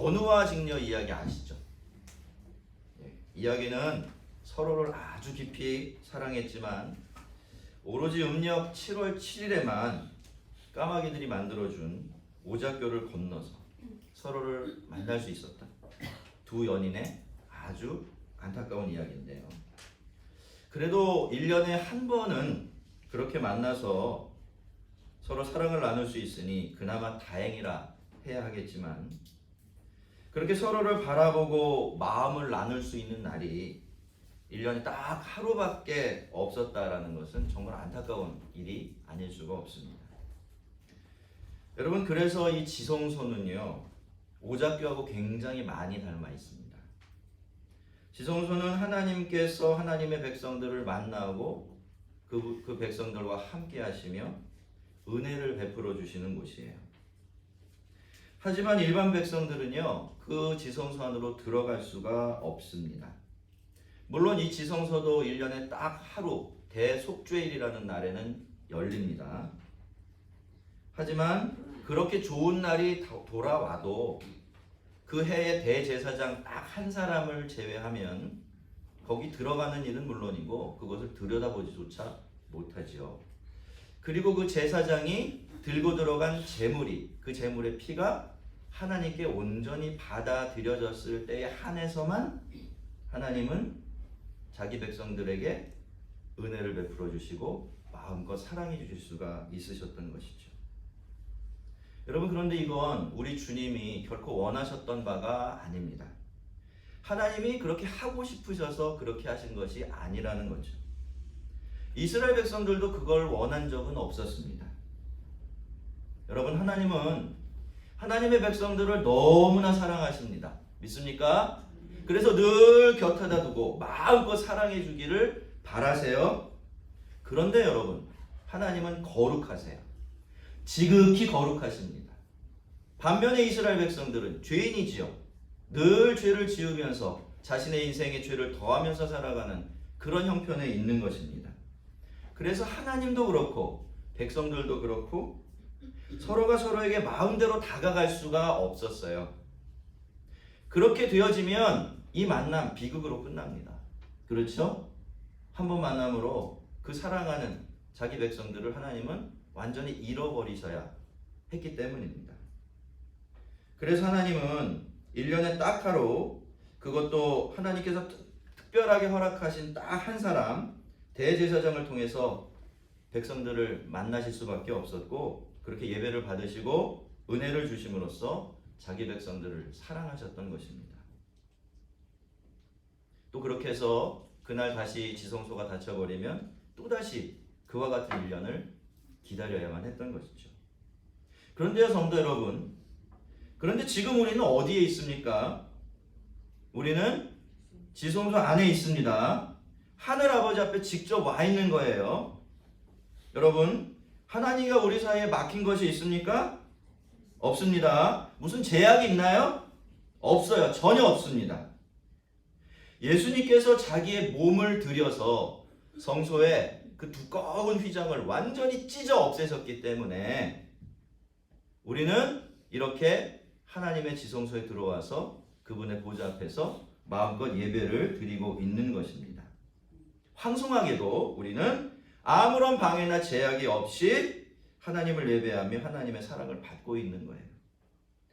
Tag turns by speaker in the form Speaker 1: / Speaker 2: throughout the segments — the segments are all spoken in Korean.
Speaker 1: 전우와 직녀 이야기 아시죠? 이야기는 서로를 아주 깊이 사랑했지만 오로지 음력 7월 7일에만 까마귀들이 만들어준 오작교를 건너서 서로를 만날 수 있었다. 두 연인의 아주 안타까운 이야기인데요. 그래도 1년에 한 번은 그렇게 만나서 서로 사랑을 나눌 수 있으니 그나마 다행이라 해야 하겠지만 그렇게 서로를 바라보고 마음을 나눌 수 있는 날이 1년에 딱 하루밖에 없었다라는 것은 정말 안타까운 일이 아닐 수가 없습니다. 여러분, 그래서 이 지성소는요, 오작교하고 굉장히 많이 닮아 있습니다. 지성소는 하나님께서 하나님의 백성들을 만나고 그 백성들과 함께 하시며 은혜를 베풀어 주시는 곳이에요. 하지만 일반 백성들은요, 그 지성소 안으로 들어갈 수가 없습니다. 물론 이 지성소도 1년에 딱 하루 대속죄일이라는 날에는 열립니다. 하지만 그렇게 좋은 날이 돌아와도 그 해의 대제사장 딱 한 사람을 제외하면 거기 들어가는 일은 물론이고 그것을 들여다보지조차 못하지요. 그리고 그 제사장이 들고 들어간 제물이, 그 제물의 피가 하나님께 온전히 받아들여졌을 때에 한해서만 하나님은 자기 백성들에게 은혜를 베풀어 주시고 마음껏 사랑해 주실 수가 있으셨던 것이죠. 여러분, 그런데 이건 우리 주님이 결코 원하셨던 바가 아닙니다. 하나님이 그렇게 하고 싶으셔서 그렇게 하신 것이 아니라는 거죠. 이스라엘 백성들도 그걸 원한 적은 없었습니다. 여러분, 하나님은 하나님의 백성들을 너무나 사랑하십니다. 믿습니까? 그래서 늘 곁에다 두고 마음껏 사랑해 주기를 바라세요. 그런데 여러분, 하나님은 거룩하세요. 지극히 거룩하십니다. 반면에 이스라엘 백성들은 죄인이지요. 늘 죄를 지으면서 자신의 인생에 죄를 더하면서 살아가는 그런 형편에 있는 것입니다. 그래서 하나님도 그렇고 백성들도 그렇고 서로가 서로에게 마음대로 다가갈 수가 없었어요. 그렇게 되어지면 이 만남 비극으로 끝납니다. 그렇죠? 한 번 만남으로 그 사랑하는 자기 백성들을 하나님은 완전히 잃어버리셔야 했기 때문입니다. 그래서 하나님은 1년에 딱 하루, 그것도 하나님께서 특별하게 허락하신 딱 한 사람, 대제사장을 통해서 백성들을 만나실 수밖에 없었고 그렇게 예배를 받으시고 은혜를 주심으로써 자기 백성들을 사랑하셨던 것입니다. 또 그렇게 해서 그날 다시 지성소가 닫혀버리면 또다시 그와 같은 1년을 기다려야만 했던 것이죠. 그런데요, 성도 여러분, 그런데 지금 우리는 어디에 있습니까? 우리는 지성소 안에 있습니다. 하늘 아버지 앞에 직접 와 있는 거예요. 여러분, 하나님과 우리 사이에 막힌 것이 있습니까? 없습니다. 무슨 제약이 있나요? 없어요. 전혀 없습니다. 예수님께서 자기의 몸을 들여서 성소에 그 두꺼운 휘장을 완전히 찢어 없애셨기 때문에 우리는 이렇게 하나님의 지성소에 들어와서 그분의 보좌 앞에서 마음껏 예배를 드리고 있는 것입니다. 황송하게도 우리는 아무런 방해나 제약이 없이 하나님을 예배하며 하나님의 사랑을 받고 있는 거예요.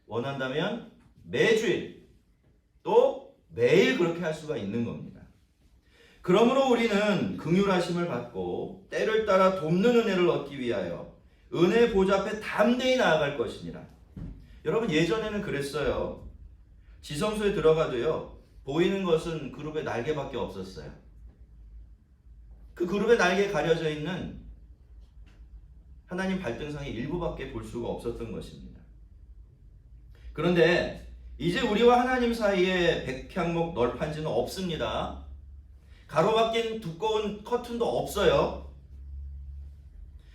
Speaker 1: 원한다면 매주일 또 매일 그렇게 할 수가 있는 겁니다. 그러므로 우리는 긍휼하심을 받고 때를 따라 돕는 은혜를 얻기 위하여 은혜의 보좌 앞에 담대히 나아갈 것이니라. 여러분, 예전에는 그랬어요. 지성소에 들어가도요, 보이는 것은 그룹의 날개밖에 없었어요. 그 그룹의 날개에 가려져 있는 하나님 발등상의 일부밖에 볼 수가 없었던 것입니다. 그런데 이제 우리와 하나님 사이에 백향목 널판지는 없습니다. 가로막힌 두꺼운 커튼도 없어요.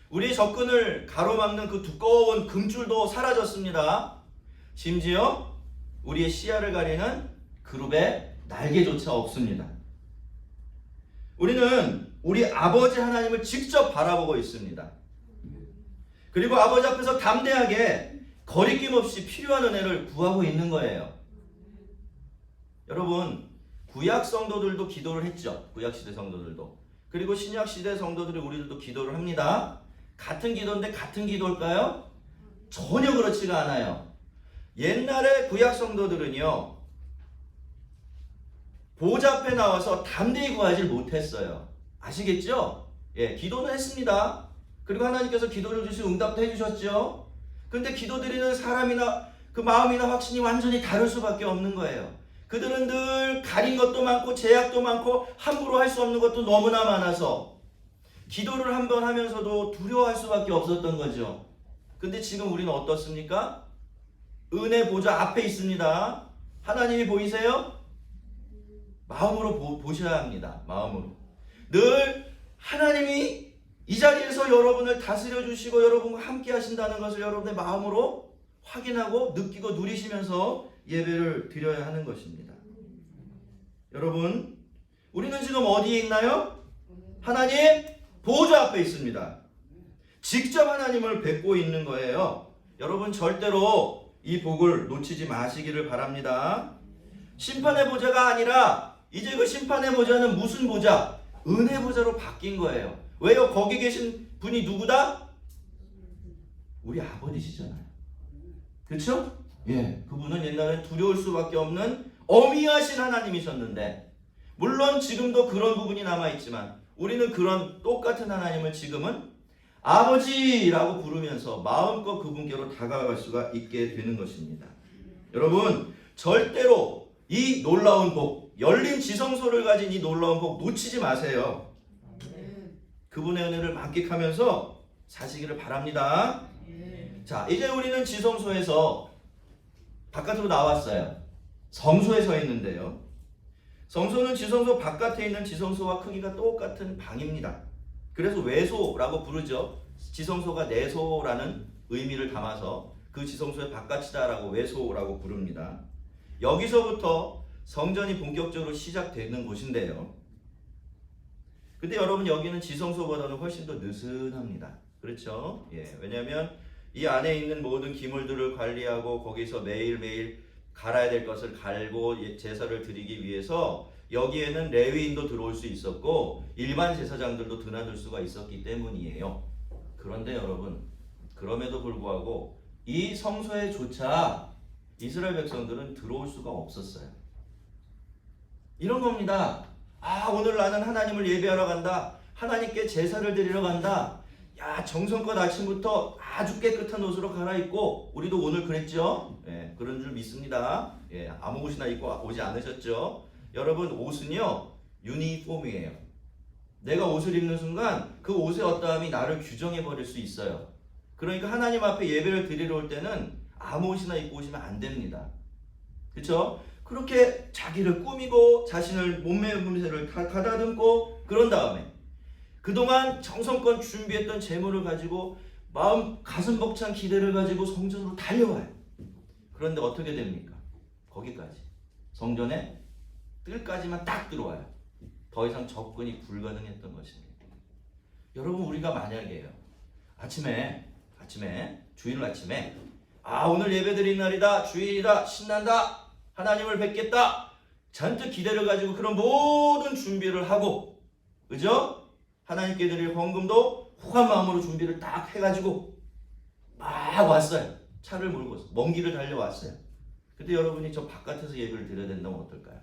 Speaker 1: 우리의 접근을 가로막는 그 두꺼운 금줄도 사라졌습니다. 심지어 우리의 시야를 가리는 그룹의 날개조차 없습니다. 우리는 우리 아버지 하나님을 직접 바라보고 있습니다. 그리고 아버지 앞에서 담대하게 거리낌 없이 필요한 은혜를 구하고 있는 거예요. 여러분 구약 성도들도 기도를 했죠. 구약 시대 성도들도. 그리고 신약 시대 성도들이 우리들도 기도를 합니다. 같은 기도인데 같은 기도일까요? 전혀 그렇지가 않아요. 옛날에 구약 성도들은요, 보좌 앞에 나와서 담대히 구하지 못했어요. 아시겠죠? 예, 기도는 했습니다. 그리고 하나님께서 기도를 주시고 응답도 해주셨죠. 근데 기도드리는 사람이나 그 마음이나 확신이 완전히 다를 수밖에 없는 거예요. 그들은 늘 가린 것도 많고 제약도 많고 함부로 할 수 없는 것도 너무나 많아서 기도를 한 번 하면서도 두려워할 수밖에 없었던 거죠. 근데 지금 우리는 어떻습니까? 은혜 보좌 앞에 있습니다. 하나님이 보이세요? 마음으로 보셔야 합니다. 마음으로. 늘 하나님이 이 자리에서 여러분을 다스려 주시고 여러분과 함께 하신다는 것을 여러분의 마음으로 확인하고 느끼고 누리시면서 예배를 드려야 하는 것입니다. 여러분, 우리는 지금 어디에 있나요? 하나님 보좌 앞에 있습니다. 직접 하나님을 뵙고 있는 거예요. 여러분 절대로 이 복을 놓치지 마시기를 바랍니다. 심판의 보좌가 아니라 이제 그 심판의 보좌는 무슨 보좌? 은혜 보좌로 바뀐 거예요. 왜요? 거기 계신 분이 누구다? 우리 아버지시잖아요. 그렇죠? 예, 그분은 옛날엔 두려울 수밖에 없는 어미하신 하나님이셨는데 물론 지금도 그런 부분이 남아있지만 우리는 그런 똑같은 하나님을 지금은 아버지라고 부르면서 마음껏 그분께로 다가갈 수가 있게 되는 것입니다. 여러분 절대로 이 놀라운 복, 열린 지성소를 가진 이 놀라운 복 놓치지 마세요. 그분의 은혜를 만끽하면서 사시기를 바랍니다. 자, 이제 우리는 지성소에서 바깥으로 나왔어요. 성소에 서 있는데요. 성소는 지성소 바깥에 있는 지성소와 크기가 똑같은 방입니다. 그래서 외소라고 부르죠. 지성소가 내소라는 의미를 담아서 그 지성소의 바깥이다라고 외소라고 부릅니다. 여기서부터 성전이 본격적으로 시작되는 곳인데요. 근데 여러분 여기는 지성소보다는 훨씬 더 느슨합니다. 그렇죠? 예, 왜냐하면 이 안에 있는 모든 기물들을 관리하고 거기서 매일매일 갈아야 될 것을 갈고 제사를 드리기 위해서 여기에는 레위인도 들어올 수 있었고 일반 제사장들도 드나들 수가 있었기 때문이에요. 그런데 여러분 그럼에도 불구하고 이 성소에조차 이스라엘 백성들은 들어올 수가 없었어요. 이런 겁니다. 아, 오늘 나는 하나님을 예배하러 간다. 하나님께 제사를 드리러 간다. 야, 정성껏 아침부터 아주 깨끗한 옷으로 갈아입고 우리도 오늘 그랬죠? 예, 그런 줄 믿습니다. 예, 아무 옷이나 입고 오지 않으셨죠? 여러분 옷은요 유니폼이에요. 내가 옷을 입는 순간 그 옷의 어떠함이 나를 규정해 버릴 수 있어요. 그러니까 하나님 앞에 예배를 드리러 올 때는 아무 옷이나 입고 오시면 안 됩니다. 그렇죠? 그렇게 자기를 꾸미고 자신을 몸매를 가다듬고 그런 다음에 그동안 정성껏 준비했던 재물을 가지고 마음 가슴 벅찬 기대를 가지고 성전으로 달려와요. 그런데 어떻게 됩니까? 거기까지 성전에 뜰까지만 딱 들어와요. 더 이상 접근이 불가능했던 것입니다. 여러분 우리가 만약에요 아침에 주일 아침에 아 오늘 예배드린 날이다 주일이다 신난다 하나님을 뵙겠다 잔뜩 기대를 가지고 그런 모든 준비를 하고 그죠? 하나님께 드릴 헌금도 후한 마음으로 준비를 딱 해가지고 막 왔어요. 차를 몰고 먼 길을 달려왔어요. 근데 여러분이 저 바깥에서 예배를 드려야 된다면 어떨까요?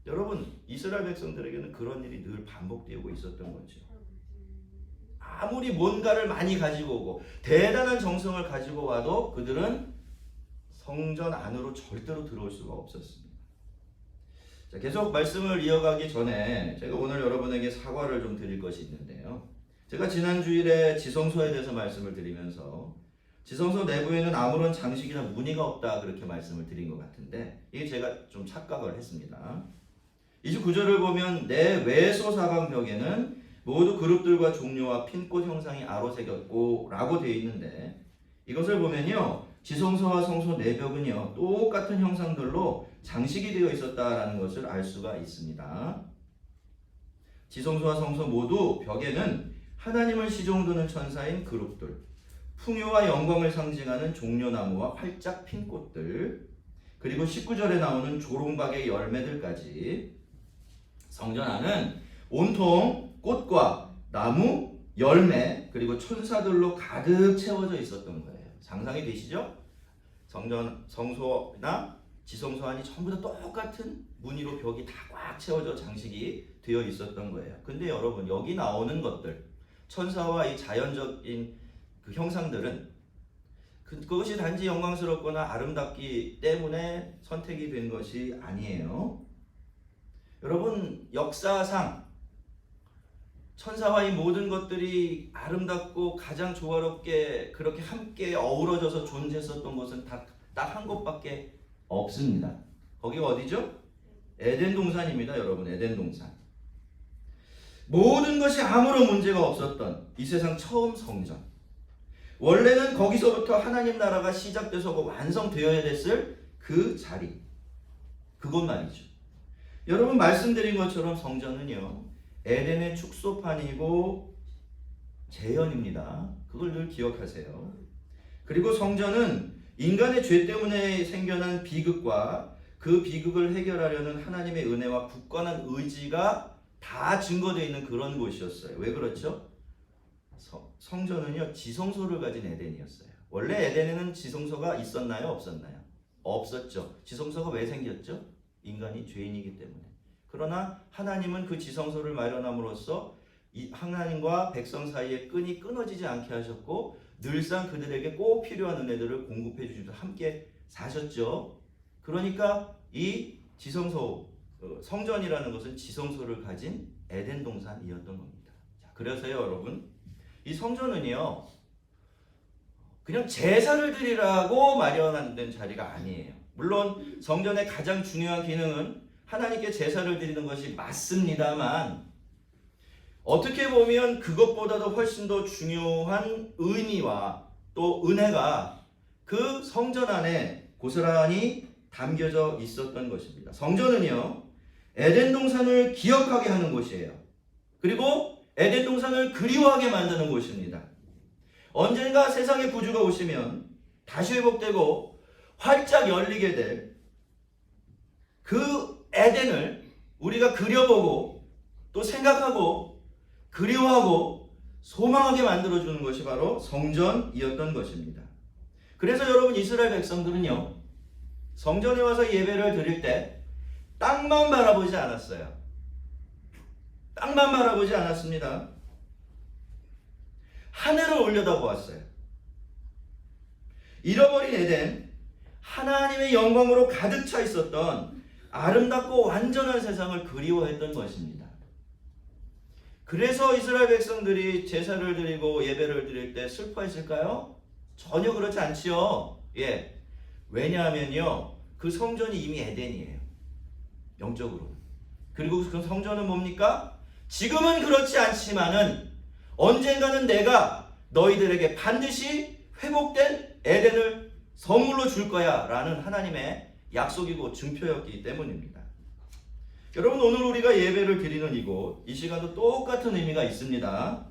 Speaker 1: 여러분 이스라엘 백성들에게는 그런 일이 늘 반복되고 있었던 거죠. 아무리 뭔가를 많이 가지고 오고 대단한 정성을 가지고 와도 그들은 성전 안으로 절대로 들어올 수가 없었습니다. 자, 계속 말씀을 이어가기 전에 제가 오늘 여러분에게 사과를 좀 드릴 것이 있는데요. 제가 지난 주일에 지성소에 대해서 말씀을 드리면서 지성소 내부에는 아무런 장식이나 무늬가 없다 그렇게 말씀을 드린 것 같은데 이게 제가 좀 착각을 했습니다. 29절을 보면 내 외소 사방 벽에는 모두 그룹들과 종류와 핀꽃 형상이 아로새겼고 라고 되어 있는데 이것을 보면요 지성소와 성소 내벽은요 똑같은 형상들로 장식이 되어 있었다라는 것을 알 수가 있습니다. 지성소와 성소 모두 벽에는 하나님을 시종드는 천사인 그룹들, 풍요와 영광을 상징하는 종려나무와 활짝 핀 꽃들, 그리고 19절에 나오는 조롱박의 열매들까지 성전 안은 온통 꽃과 나무, 열매 그리고 천사들로 가득 채워져 있었던 거예요. 상상이 되시죠? 성소나 지성소 안이 전부 다 똑같은 무늬로 벽이 다 꽉 채워져 장식이 되어 있었던 거예요. 근데 여러분 여기 나오는 것들 천사와 이 자연적인 그 형상들은 그것이 단지 영광스럽거나 아름답기 때문에 선택이 된 것이 아니에요. 여러분 역사상 천사와 이 모든 것들이 아름답고 가장 조화롭게 그렇게 함께 어우러져서 존재했었던 것은 딱 한 곳밖에 없습니다. 거기가 어디죠? 에덴 동산입니다. 여러분 에덴 동산. 모든 것이 아무런 문제가 없었던 이 세상 처음 성전. 원래는 거기서부터 하나님 나라가 시작돼서 완성되어야 됐을 그 자리. 그것 말이죠. 여러분 말씀드린 것처럼 성전은요. 에덴의 축소판이고 재현입니다. 그걸 늘 기억하세요. 그리고 성전은 인간의 죄 때문에 생겨난 비극과 그 비극을 해결하려는 하나님의 은혜와 굳건한 의지가 다 증거되어 있는 그런 곳이었어요. 왜 그렇죠? 성전은요 지성소를 가진 에덴이었어요. 원래 에덴에는 지성소가 있었나요? 없었나요? 없었죠. 지성소가 왜 생겼죠? 인간이 죄인이기 때문에. 그러나 하나님은 그 지성소를 마련함으로써 하나님과 백성 사이의 끈이 끊어지지 않게 하셨고 늘상 그들에게 꼭 필요한 은혜들을 공급해 주시면서 함께 사셨죠. 그러니까 이 지성소 성전이라는 것은 지성소를 가진 에덴 동산이었던 겁니다. 자, 그래서요 여러분 이 성전은요 그냥 제사를 드리라고 마련된 자리가 아니에요. 물론 성전의 가장 중요한 기능은 하나님께 제사를 드리는 것이 맞습니다만 어떻게 보면 그것보다도 훨씬 더 중요한 의미와 또 은혜가 그 성전 안에 고스란히 담겨져 있었던 것입니다. 성전은요 에덴 동산을 기억하게 하는 곳이에요. 그리고 에덴 동산을 그리워하게 만드는 곳입니다. 언젠가 세상의 구주가 오시면 다시 회복되고 활짝 열리게 될 그 에덴을 우리가 그려보고 또 생각하고 그리워하고 소망하게 만들어주는 것이 바로 성전이었던 것입니다. 그래서 여러분 이스라엘 백성들은요 성전에 와서 예배를 드릴 때 땅만 바라보지 않았어요. 땅만 바라보지 않았습니다. 하늘을 올려다보았어요. 잃어버린 에덴, 하나님의 영광으로 가득 차 있었던 아름답고 완전한 세상을 그리워했던 것입니다. 그래서 이스라엘 백성들이 제사를 드리고 예배를 드릴 때 슬퍼했을까요? 전혀 그렇지 않지요. 예. 왜냐하면요. 그 성전이 이미 에덴이에요. 영적으로. 그리고 그 성전은 뭡니까? 지금은 그렇지 않지만은 언젠가는 내가 너희들에게 반드시 회복된 에덴을 선물로 줄 거야 라는 하나님의 약속이고 증표였기 때문입니다. 여러분 오늘 우리가 예배를 드리는 이곳 이 시간도 똑같은 의미가 있습니다.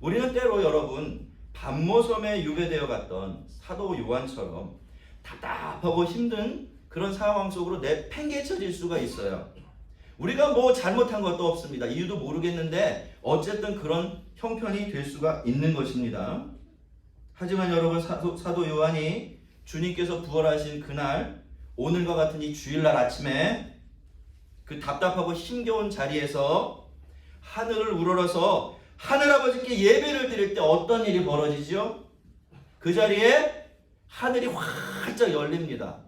Speaker 1: 우리는 때로 여러분 반모섬에 유배되어 갔던 사도 요한처럼 답답하고 힘든 그런 상황 속으로 내팽개쳐질 수가 있어요. 우리가 뭐 잘못한 것도 없습니다. 이유도 모르겠는데 어쨌든 그런 형편이 될 수가 있는 것입니다. 하지만 여러분 사도 요한이 주님께서 부활하신 그날 오늘과 같은 이 주일날 아침에 그 답답하고 힘겨운 자리에서 하늘을 우러러서 하늘아버지께 예배를 드릴 때 어떤 일이 벌어지죠? 그 자리에 하늘이 활짝 열립니다.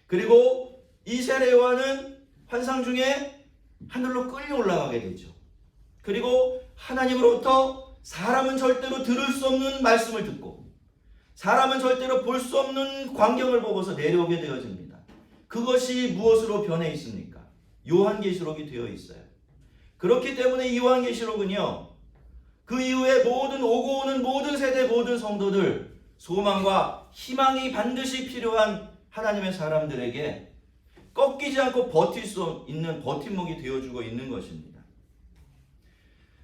Speaker 1: 그리고 이 세례 요한은 환상 중에 하늘로 끌려 올라가게 되죠. 그리고 하나님으로부터 사람은 절대로 들을 수 없는 말씀을 듣고 사람은 절대로 볼 수 없는 광경을 보고서 내려오게 되어집니다. 그것이 무엇으로 변해 있습니까? 요한계시록이 되어 있어요. 그렇기 때문에 이 요한계시록은요. 그 이후에 모든 오고 오는 모든 세대 모든 성도들 소망과 희망이 반드시 필요한 하나님의 사람들에게 꺾이지 않고 버틸 수 있는 버팀목이 되어주고 있는 것입니다.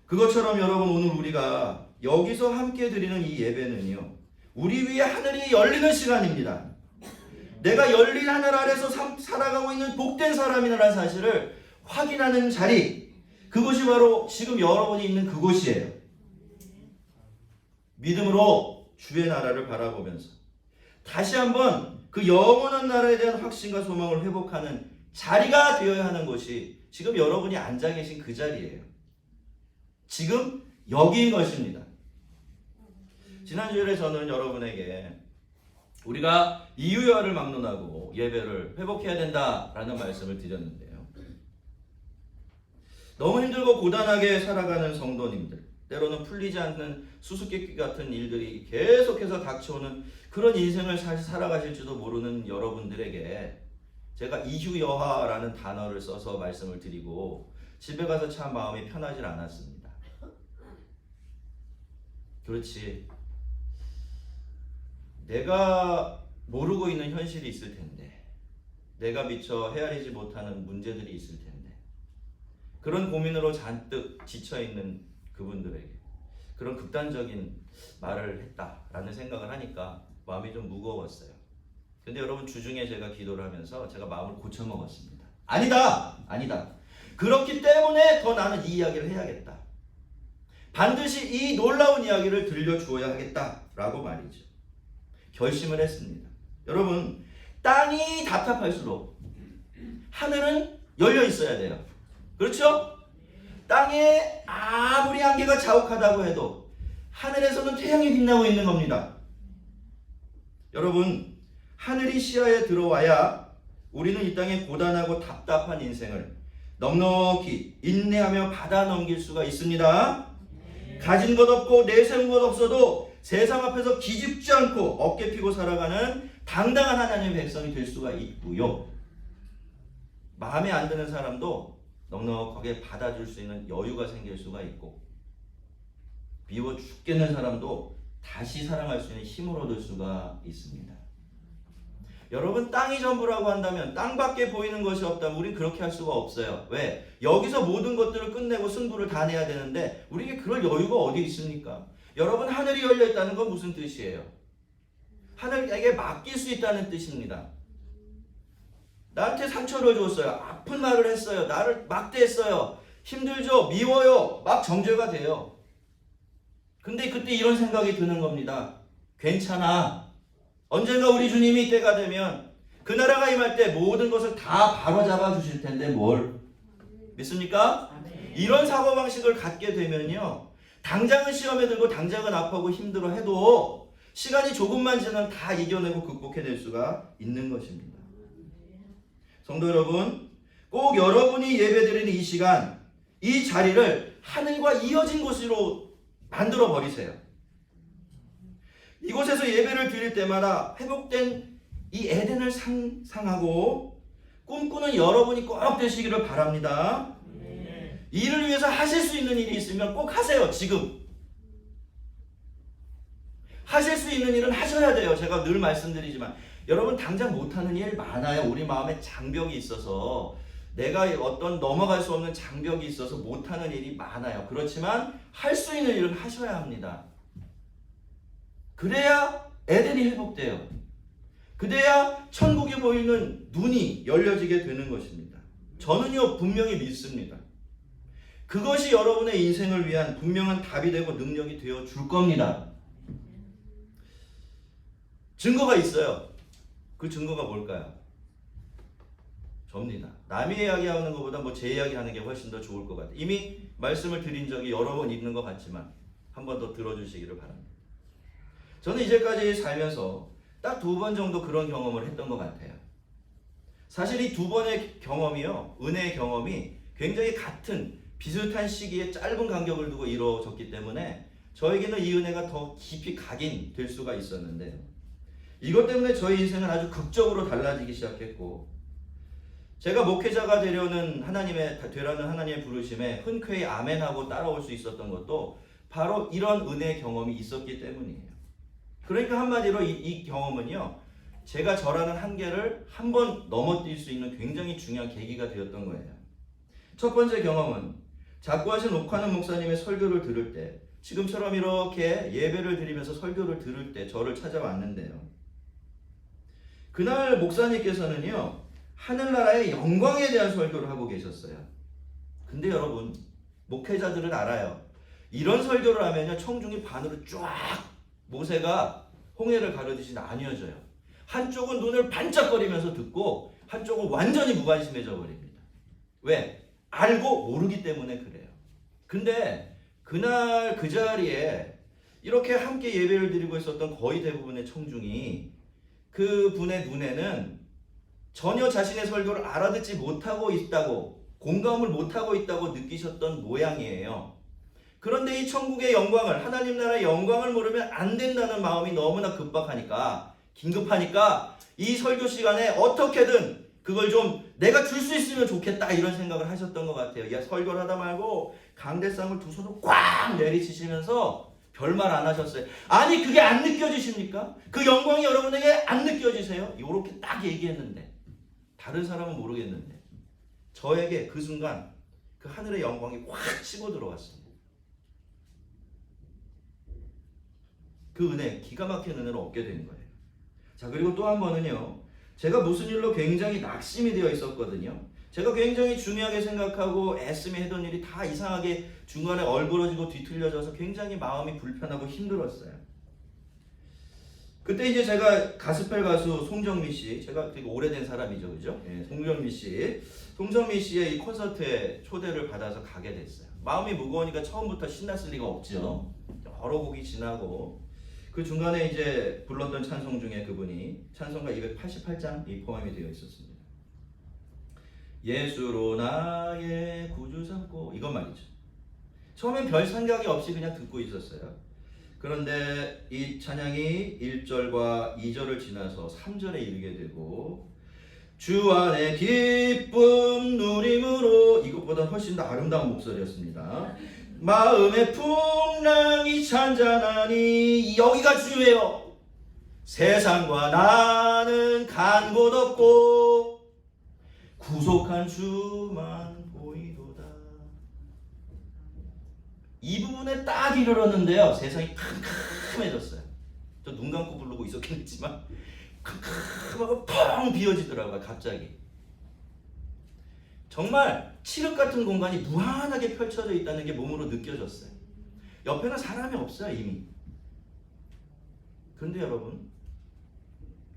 Speaker 1: 그것처럼 여러분 오늘 우리가 여기서 함께 드리는 이 예배는요. 우리 위에 하늘이 열리는 시간입니다. 내가 열린 하늘 아래서 살아가고 있는 복된 사람이라는 사실을 확인하는 자리, 그것이 바로 지금 여러분이 있는 그곳이에요. 믿음으로 주의 나라를 바라보면서 다시 한번 그 영원한 나라에 대한 확신과 소망을 회복하는 자리가 되어야 하는 곳이 지금 여러분이 앉아 계신 그 자리예요. 지금 여기인 것입니다. 지난주에 저는 여러분에게 우리가 이유열을 막론하고 예배를 회복해야 된다라는 말씀을 드렸는데요. 너무 힘들고 고단하게 살아가는 성도님들, 때로는 풀리지 않는 수수께끼 같은 일들이 계속해서 닥쳐오는 그런 인생을 살아가실지도 모르는 여러분들에게 제가 이휴여하라는 단어를 써서 말씀을 드리고 집에 가서 참 마음이 편하질 않았습니다. 그렇지. 내가 모르고 있는 현실이 있을 텐데, 내가 미처 헤아리지 못하는 문제들이 있을 텐데, 그런 고민으로 잔뜩 지쳐있는 그분들에게 그런 극단적인 말을 했다라는 생각을 하니까 마음이 좀 무거웠어요. 근데 여러분, 주중에 제가 기도를 하면서 제가 마음을 고쳐먹었습니다. 아니다. 그렇기 때문에 더 나는 이 이야기를 해야겠다. 반드시 이 놀라운 이야기를 들려주어야 하겠다라고 말이죠. 결심을 했습니다. 여러분, 땅이 답답할수록 하늘은 열려 있어야 돼요. 그렇죠? 땅에 아무리 안개가 자욱하다고 해도 하늘에서는 태양이 빛나고 있는 겁니다. 여러분, 하늘이 시야에 들어와야 우리는 이 땅의 고단하고 답답한 인생을 넉넉히 인내하며 받아 넘길 수가 있습니다. 가진 것 없고 내세운 것 없어도 세상 앞에서 기죽지 않고 어깨 피고 살아가는 당당한 하나님의 백성이 될 수가 있고요. 마음에 안 드는 사람도 넉넉하게 받아줄 수 있는 여유가 생길 수가 있고, 미워 죽겠는 사람도 다시 사랑할 수 있는 힘을 얻을 수가 있습니다. 여러분, 땅이 전부라고 한다면, 땅밖에 보이는 것이 없다면 우린 그렇게 할 수가 없어요. 왜? 여기서 모든 것들을 끝내고 승부를 다 내야 되는데 우리에게 그럴 여유가 어디 있습니까? 여러분, 하늘이 열려 있다는 건 무슨 뜻이에요? 하늘에게 맡길 수 있다는 뜻입니다. 나한테 상처를 줬어요. 아픈 말을 했어요. 나를 막대했어요. 힘들죠? 미워요. 막 정죄가 돼요. 근데 그때 이런 생각이 드는 겁니다. 괜찮아. 언젠가 우리 주님이 때가 되면 그 나라가 임할 때 모든 것을 다 바로잡아 주실 텐데 뭘 믿습니까? 이런 사고방식을 갖게 되면요, 당장은 시험에 들고 당장은 아프고 힘들어 해도 시간이 조금만 지나면 다 이겨내고 극복해낼 수가 있는 것입니다. 성도 여러분, 꼭 여러분이 예배드리는 이 시간, 이 자리를 하늘과 이어진 곳으로 만들어 버리세요. 이곳에서 예배를 드릴 때마다 회복된 이 에덴을 상상하고 꿈꾸는 여러분이 꼭 되시기를 바랍니다. 이를 위해서 하실 수 있는 일이 있으면 꼭 하세요. 지금 하실 수 있는 일은 하셔야 돼요. 제가 늘 말씀드리지만 여러분, 당장 못하는 일 많아요. 우리 마음에 장벽이 있어서, 내가 어떤 넘어갈 수 없는 장벽이 있어서 못하는 일이 많아요. 그렇지만 할 수 있는 일은 하셔야 합니다. 그래야 에덴이 회복돼요. 그래야 천국이 보이는 눈이 열려지게 되는 것입니다. 저는요, 분명히 믿습니다. 그것이 여러분의 인생을 위한 분명한 답이 되고 능력이 되어 줄 겁니다. 증거가 있어요. 그 증거가 뭘까요? 접니다. 남의 이야기하는 것보다 제 이야기하는 게 훨씬 더 좋을 것 같아요. 이미 말씀을 드린 적이 여러 번 있는 것 같지만 한 번 더 들어주시기를 바랍니다. 저는 이제까지 살면서 딱 2번 정도 그런 경험을 했던 것 같아요. 사실 이 2번의 경험이요, 은혜의 경험이 굉장히 같은 비슷한 시기에 짧은 간격을 두고 이루어졌기 때문에 저에게는 이 은혜가 더 깊이 각인될 수가 있었는데요. 이것 때문에 저희 인생은 아주 극적으로 달라지기 시작했고, 제가 목회자가 되라는 하나님의 부르심에 흔쾌히 아멘하고 따라올 수 있었던 것도 바로 이런 은혜의 경험이 있었기 때문이에요. 그러니까 한마디로 이 경험은요, 제가 저라는 한계를 한번 넘어뛸 수 있는 굉장히 중요한 계기가 되었던 거예요. 첫 번째 경험은 작고하신 옥하는 목사님의 설교를 들을 때, 지금처럼 이렇게 예배를 드리면서 설교를 들을 때 저를 찾아왔는데요. 그날 목사님께서는요, 하늘나라의 영광에 대한 설교를 하고 계셨어요. 근데 여러분, 목회자들은 알아요. 이런 설교를 하면요, 청중이 반으로 쫙 모세가 홍해를 가르듯이 나뉘어져요. 한쪽은 눈을 반짝거리면서 듣고 한쪽은 완전히 무관심해져 버립니다. 왜? 알고 모르기 때문에 그래요. 근데 그날 그 자리에 이렇게 함께 예배를 드리고 있었던 거의 대부분의 청중이 그 분의 눈에는 전혀 자신의 설교를 알아듣지 못하고 있다고, 공감을 못하고 있다고 느끼셨던 모양이에요. 그런데 이 천국의 영광을, 하나님 나라의 영광을 모르면 안 된다는 마음이 너무나 급박하니까, 긴급하니까 이 설교 시간에 어떻게든 그걸 좀 내가 줄 수 있으면 좋겠다 이런 생각을 하셨던 것 같아요. 야, 설교를 하다 말고 강대상을 두 손으로 꽉 내리치시면서 별말 안 하셨어요. 아니 그게 안 느껴지십니까? 그 영광이 여러분에게 안 느껴지세요? 이렇게 딱 얘기했는데, 다른 사람은 모르겠는데 저에게 그 순간 그 하늘의 영광이 확 치고 들어왔습니다. 그 은혜, 기가 막힌 은혜를 얻게 된 거예요. 자, 그리고 또 한 번은요, 제가 무슨 일로 굉장히 낙심이 되어 있었거든요. 제가 굉장히 중요하게 생각하고 애쓰며 했던 일이 다 이상하게 중간에 얼그러지고 뒤틀려져서 굉장히 마음이 불편하고 힘들었어요. 그때 이제 제가 가스펠 가수 송정미 씨, 제가 되게 오래된 사람이죠, 그죠? 예, 송정미 씨의 이 콘서트에 초대를 받아서 가게 됐어요. 마음이 무거우니까 처음부터 신났을 리가 없죠. 여러 곡이 지나고 그 중간에 이제 불렀던 찬송 중에 그분이 찬송가 288장 이 포함이 되어 있었습니다. 예수로 나의 구주 삼고, 이것 말이죠. 처음엔 별 생각이 없이 그냥 듣고 있었어요. 그런데 이 찬양이 1절과 2절을 지나서 3절에 이르게 되고, 주 안에 기쁨 누림으로, 이것보다 훨씬 더 아름다운 목소리였습니다. 마음의 풍랑이 잔잔하니, 여기가 주예요. 세상과 나는 간 곳 없고 구속한 주만 보이도다. 이 부분에 딱 이르렀는데요, 세상이 캄캄해졌어요. 저 눈 감고 부르고 있었겠지만 캄캄하고 펑 비어지더라고요. 갑자기 정말 칠흑 같은 공간이 무한하게 펼쳐져 있다는 게 몸으로 느껴졌어요. 옆에는 사람이 없어요, 이미. 그런데 여러분,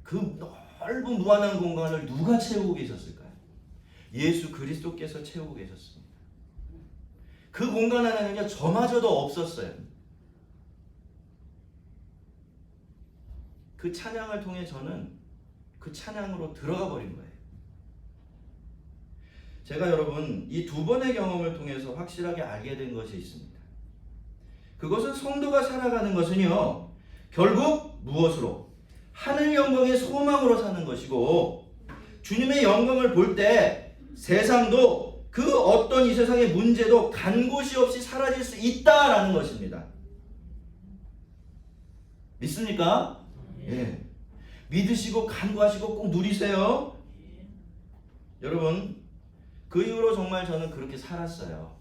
Speaker 1: 그 넓은 무한한 공간을 누가 채우고 계셨을까요? 예수 그리스도께서 채우고 계셨습니다. 그 공간 안에는요, 저마저도 없었어요. 그 찬양을 통해 저는 그 찬양으로 들어가 버린 거예요. 제가 여러분 이 두 번의 경험을 통해서 확실하게 알게 된 것이 있습니다. 그것은 성도가 살아가는 것은요, 결국 무엇으로? 하늘 영광의 소망으로 사는 것이고, 주님의 영광을 볼 때 세상도 그 어떤 이 세상의 문제도 간 곳이 없이 사라질 수 있다라는 것입니다. 믿습니까? 예. 믿으시고 간구하시고 꼭 누리세요. 여러분, 그 이후로 정말 저는 그렇게 살았어요.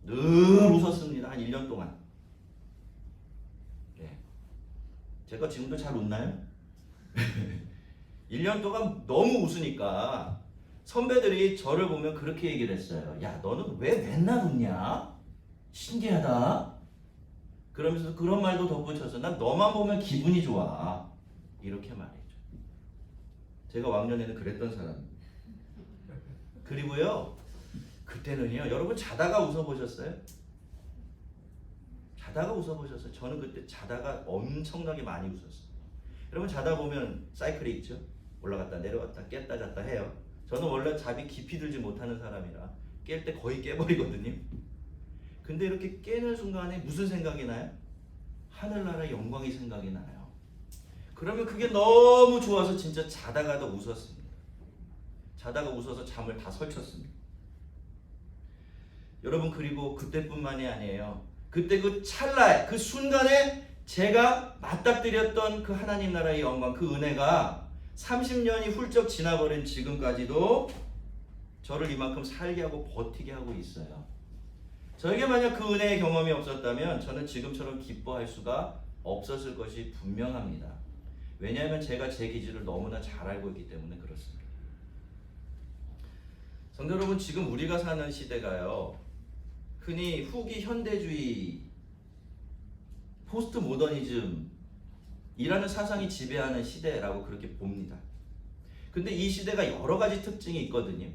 Speaker 1: 늘 웃었습니다. 한 1년 동안. 네. 제가 지금도 잘 웃나요? 1년 동안 너무 웃으니까 선배들이 저를 보면 그렇게 얘기를 했어요. 야, 너는 왜 맨날 웃냐? 신기하다. 그러면서 그런 말도 덧붙여서 난 너만 보면 기분이 좋아. 이렇게 말했죠. 제가 왕년에는 그랬던 사람입니다. 그리고요, 그때는요, 여러분 자다가 웃어보셨어요? 자다가 웃어보셨어요? 저는 그때 자다가 엄청나게 많이 웃었어요. 여러분 자다 보면 사이클이 있죠? 올라갔다 내려갔다 깼다 잤다 해요. 저는 원래 잠이 깊이 들지 못하는 사람이라 깰 때 거의 깨버리거든요. 근데 이렇게 깨는 순간에 무슨 생각이 나요? 하늘나라의 영광이 생각이 나요. 그러면 그게 너무 좋아서 진짜 자다가도 웃었습니다. 자다가 웃어서 잠을 다 설쳤습니다. 여러분, 그리고 그때뿐만이 아니에요. 그때 그 찰나에, 그 순간에 제가 맞닥뜨렸던 그 하나님 나라의 영광, 그 은혜가 30년이 훌쩍 지나버린 지금까지도 저를 이만큼 살게 하고 버티게 하고 있어요. 저에게 만약 그 은혜의 경험이 없었다면 저는 지금처럼 기뻐할 수가 없었을 것이 분명합니다. 왜냐하면 제가 제 기준을 너무나 잘 알고 있기 때문에 그렇습니다. 성도 여러분, 지금 우리가 사는 시대가요, 흔히 후기 현대주의, 포스트 모더니즘이라는 사상이 지배하는 시대라고 그렇게 봅니다. 근데 이 시대가 여러 가지 특징이 있거든요.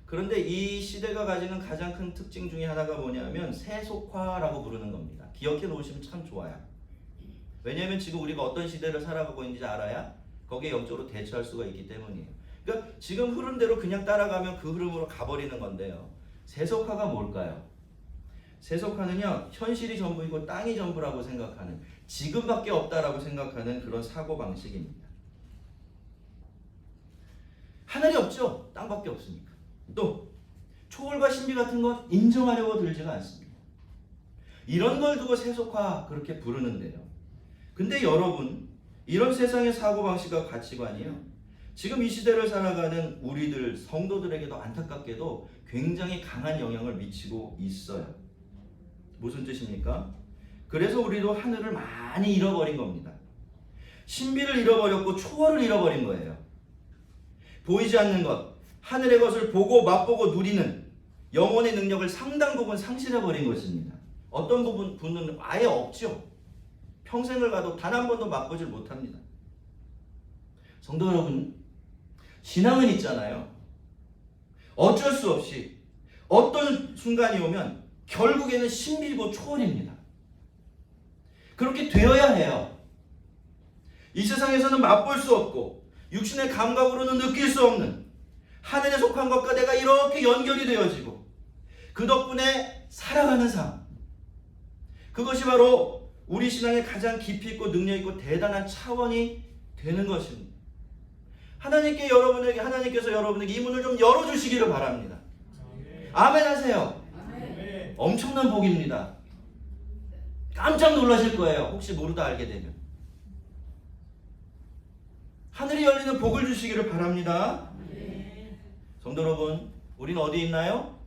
Speaker 1: 그런데 이 시대가 가지는 가장 큰 특징 중에 하나가 뭐냐면 세속화라고 부르는 겁니다. 기억해 놓으시면 참 좋아요. 왜냐하면 지금 우리가 어떤 시대를 살아가고 있는지 알아야 거기에 영적으로 대처할 수가 있기 때문이에요. 그러니까 지금 흐름대로 그냥 따라가면 그 흐름으로 가버리는 건데요. 세속화가 뭘까요? 세속화는요, 현실이 전부이고 땅이 전부라고 생각하는, 지금밖에 없다라고 생각하는 그런 사고방식입니다. 하늘이 없죠? 땅밖에 없으니까. 또 초월과 신비 같은 것 인정하려고 들지가 않습니다. 이런 걸 두고 세속화 그렇게 부르는데요. 근데 여러분, 이런 세상의 사고방식과 가치관이요, 지금 이 시대를 살아가는 우리들 성도들에게도 안타깝게도 굉장히 강한 영향을 미치고 있어요. 무슨 뜻입니까? 그래서 우리도 하늘을 많이 잃어버린 겁니다. 신비를 잃어버렸고 초월을 잃어버린 거예요. 보이지 않는 것, 하늘의 것을 보고 맛보고 누리는 영혼의 능력을 상당 부분 상실해버린 것입니다. 어떤 분은 아예 없죠. 평생을 가도 단 한 번도 맛보질 못합니다. 성도 여러분, 신앙은 있잖아요. 어쩔 수 없이 어떤 순간이 오면 결국에는 신비고 초월입니다. 그렇게 되어야 해요. 이 세상에서는 맛볼 수 없고 육신의 감각으로는 느낄 수 없는 하늘에 속한 것과 내가 이렇게 연결이 되어지고 그 덕분에 살아가는 삶, 그것이 바로 우리 신앙의 가장 깊이 있고 능력 있고 대단한 차원이 되는 것입니다. 하나님께서 여러분에게 이 문을 좀 열어주시기를 바랍니다. 아멘 하세요. 아멘. 엄청난 복입니다. 깜짝 놀라실 거예요. 혹시 모르다 알게 되면. 하늘이 열리는 복을 주시기를 바랍니다. 성도 여러분, 우리는 어디 있나요?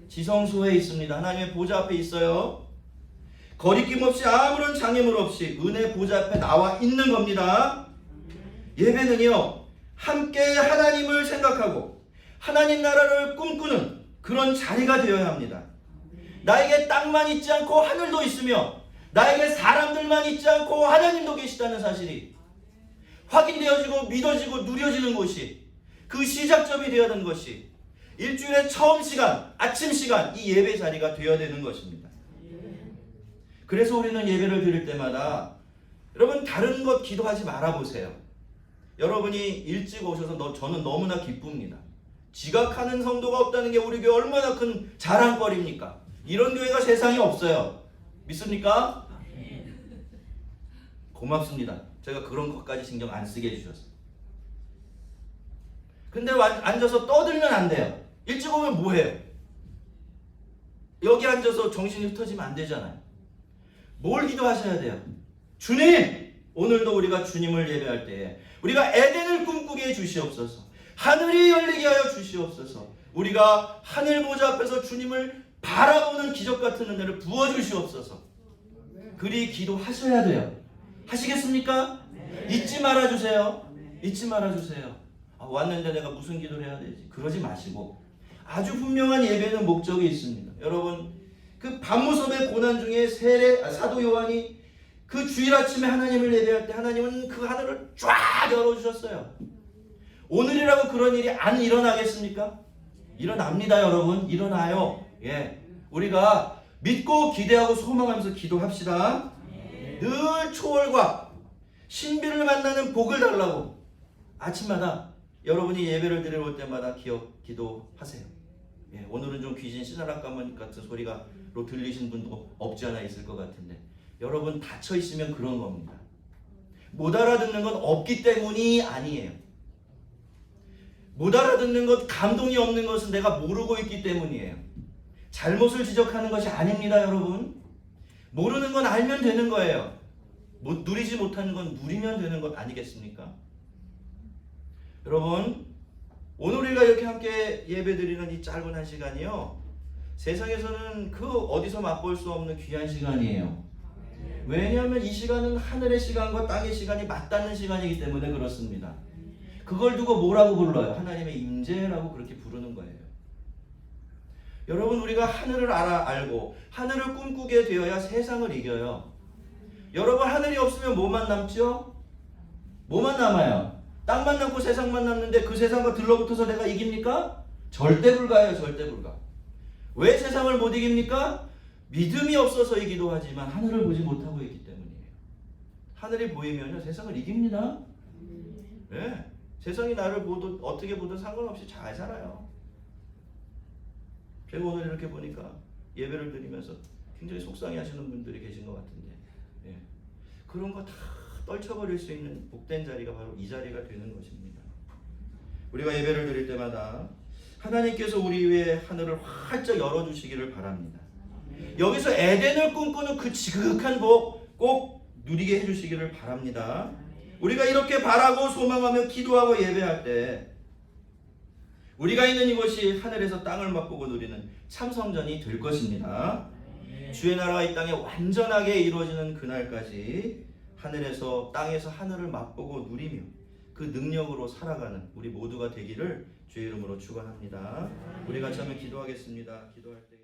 Speaker 1: 지성소에 있습니다. 하나님의 보좌 앞에 있어요. 거리낌 없이 아무런 장애물 없이 은혜 보좌 앞에 나와 있는 겁니다. 예배는요, 함께 하나님을 생각하고 하나님 나라를 꿈꾸는 그런 자리가 되어야 합니다. 나에게 땅만 있지 않고 하늘도 있으며 나에게 사람들만 있지 않고 하나님도 계시다는 사실이 확인되어지고 믿어지고 누려지는 곳이, 그 시작점이 되어야 되는 것이 일주일의 처음 시간, 아침 시간, 이 예배 자리가 되어야 되는 것입니다. 그래서 우리는 예배를 드릴 때마다 여러분 다른 것 기도하지 말아보세요. 여러분이 일찍 오셔서 저는 너무나 기쁩니다. 지각하는 성도가 없다는 게 우리 교회 얼마나 큰 자랑거리입니까? 이런 교회가 세상에 없어요. 믿습니까? 고맙습니다. 제가 그런 것까지 신경 안 쓰게 해주셨어요. 근데 앉아서 떠들면 안 돼요. 일찍 오면 뭐해요? 여기 앉아서 정신이 흩어지면 안 되잖아요. 뭘 기도하셔야 돼요? 주님! 오늘도 우리가 주님을 예배할 때에 우리가 에덴을 꿈꾸게 해 주시옵소서. 하늘이 열리게 하여 주시옵소서. 우리가 하늘 보좌 앞에서 주님을 바라보는 기적 같은 은혜를 부어주시옵소서. 그리 기도하셔야 돼요. 하시겠습니까? 잊지 말아주세요. 잊지 말아주세요. 왔는데 내가 무슨 기도를 해야 되지? 그러지 마시고 아주 분명한 예배는 목적이 있습니다. 여러분, 그 밤무섭의 고난 중에 사도 요한이 그 주일 아침에 하나님을 예배할 때 하나님은 그 하늘을 쫙 열어주셨어요. 오늘이라고 그런 일이 안 일어나겠습니까? 일어납니다, 여러분. 일어나요. 예, 우리가 믿고 기대하고 소망하면서 기도합시다. 늘 초월과 신비를 만나는 복을 달라고 아침마다 여러분이 예배를 드리러 올 때마다 기도하세요. 예, 오늘은 좀 귀신 씨나락가만 같은 소리가로 들리신 분도 없지 않아 있을 것 같은데 여러분 닫혀 있으면 그런 겁니다. 못 알아듣는 건 없기 때문이 아니에요. 못 알아듣는 것, 감동이 없는 것은 내가 모르고 있기 때문이에요. 잘못을 지적하는 것이 아닙니다, 여러분. 모르는 건 알면 되는 거예요. 누리지 못하는 건 누리면 되는 것 아니겠습니까? 여러분, 오늘 우리가 이렇게 함께 예배드리는 이 짧은 한 시간이요, 세상에서는 그 어디서 맛볼 수 없는 귀한 시간이에요. 왜냐하면 이 시간은 하늘의 시간과 땅의 시간이 맞닿는 시간이기 때문에 그렇습니다. 그걸 두고 뭐라고 불러요? 하나님의 임재라고 그렇게 부르는 거예요. 여러분, 우리가 하늘을 알고 하늘을 꿈꾸게 되어야 세상을 이겨요. 여러분, 하늘이 없으면 뭐만 남죠? 뭐만 남아요? 땅만 남고 세상만 남는데 그 세상과 들러붙어서 내가 이깁니까? 절대 불가예요. 절대 불가. 왜 세상을 못 이깁니까? 믿음이 없어서이기도 하지만 하늘을 보지 못하고 있기 때문이에요. 하늘이 보이면요 세상을 이깁니다. 네. 세상이 나를 보든 어떻게 보든 상관없이 잘 살아요. 제가 오늘 이렇게 보니까 예배를 드리면서 굉장히 속상해 하시는 분들이 계신 것 같은데, 예. 그런 거 다 떨쳐버릴 수 있는 복된 자리가 바로 이 자리가 되는 것입니다. 우리가 예배를 드릴 때마다 하나님께서 우리 위에 하늘을 활짝 열어주시기를 바랍니다. 여기서 에덴을 꿈꾸는 그 지극한 복 꼭 누리게 해주시기를 바랍니다. 우리가 이렇게 바라고 소망하며 기도하고 예배할 때 우리가 있는 이곳이 하늘에서 땅을 맛보고 누리는 참 성전이 될 것입니다. 주의 나라가 이 땅에 완전하게 이루어지는 그날까지 하늘에서 땅에서 하늘을 맛보고 누리며 그 능력으로 살아가는 우리 모두가 되기를 주의 이름으로 축원합니다. 우리 같이 한번 기도하겠습니다. 기도할 때